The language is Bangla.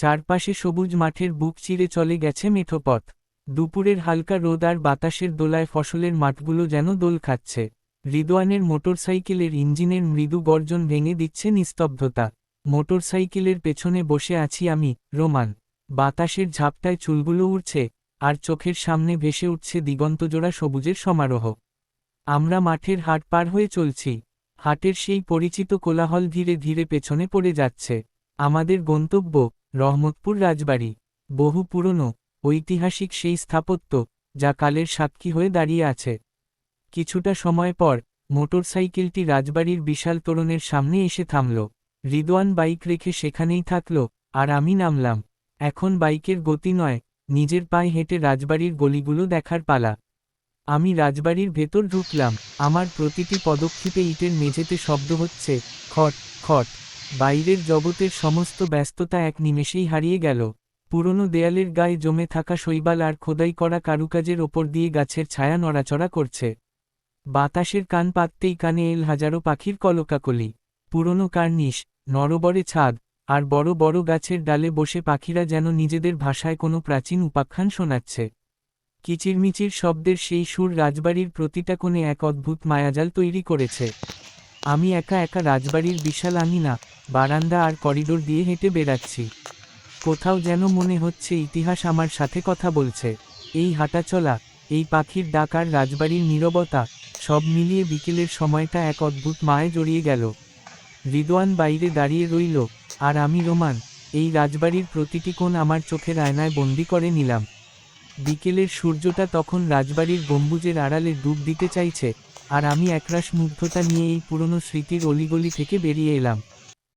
চারপাশে সবুজ মাঠের বুক চিরে চলে গেছে মেঠো পথ। দুপুরের হালকা রোদ আর বাতাসের দোলায় ফসলের মাঠগুলো যেন দোল খাচ্ছে। রিদওয়ানের মোটরসাইকেলের ইঞ্জিনের মৃদু গর্জন ভেঙে দিচ্ছে নিস্তব্ধতা। মোটরসাইকেলের পেছনে বসে আছি আমি, রোমান। বাতাসের ঝাপটায় চুলগুলো উড়ছে, আর চোখের সামনে ভেসে উঠছে দিগন্তজোড়া সবুজের সমারোহ। আমরা মাঠের হাট পার হয়ে চলছি। হাটের সেই পরিচিত কোলাহল ধীরে ধীরে পেছনে পড়ে যাচ্ছে। আমাদের গন্তব্য রহমতপুর রাজবাড়ি। বহু পুরনো, ঐতিহাসিক সেই স্থাপত্য, যা কালের সাক্ষী হয়ে দাঁড়িয়ে আছে। কিছুটা সময় পর মোটরসাইকেলটি রাজবাড়ির বিশাল তোরণের সামনে এসে থামল। রিদওয়ান বাইক রেখে সেখানেই থাকল, আর আমি নামলাম। এখন বাইকের গতি নয়, নিজের পায়ে হেঁটে রাজবাড়ির গলিগুলো দেখার পালা। আমি রাজবাড়ির ভেতর ঢুকলাম। আমার প্রতিটি পদক্ষেপে ইটের মেঝেতে শব্দ হচ্ছে, খট খট। বাইরের জগতের সমস্ত ব্যস্ততা এক নিমেষেই হারিয়ে গেল। পুরনো দেয়ালের গায়ে জমে থাকা শৈবাল আর খোদাই করা কারুকাজের ওপর দিয়ে গাছের ছায়া নড়াচড়া করছে। বাতাসের কান পাততেই কানে এল হাজারো পাখির কলকাকলি। পুরনো কার্নিশ, নরবরে ছাদ, আর বড় বড় গাছের ডালে বসে পাখিরা যেন নিজেদের ভাষায় কোনো প্রাচীন উপাখ্যান শোনাচ্ছে। কিচিরমিচির শব্দের সেই সুর রাজবাড়ির প্রতিটা কোণে এক অদ্ভুত মায়াজাল তৈরি করেছে। আমি একা একা রাজবাড়ির বিশাল আঙিনা, বারান্দা আর করিডোর দিয়ে হেঁটে বেড়াচ্ছি। কোথাও যেন মনে হচ্ছে ইতিহাস আমার সাথে কথা বলছে। এই হাঁটাচলা, এই পাখির ডাক আর রাজবাড়ির নীরবতা, সব মিলিয়ে বিকেলের সময়টা এক অদ্ভুত মায়ে জড়িয়ে গেল। রিদওয়ান বাইরে দাঁড়িয়ে রইল, আর আমি রোমান। এই রাজবাড়ির প্রতিটি কোণ আমার চোখের আয়নায় বন্দি করে নিলাম। বিকেলের সূর্যটা তখন রাজবাড়ির গম্বুজের আড়ালে ডুব দিতে চাইছে, আর আমি একরাশ মুগ্ধতা নিয়ে এই পুরনো স্মৃতির অলিগলি থেকে বেরিয়ে এলাম।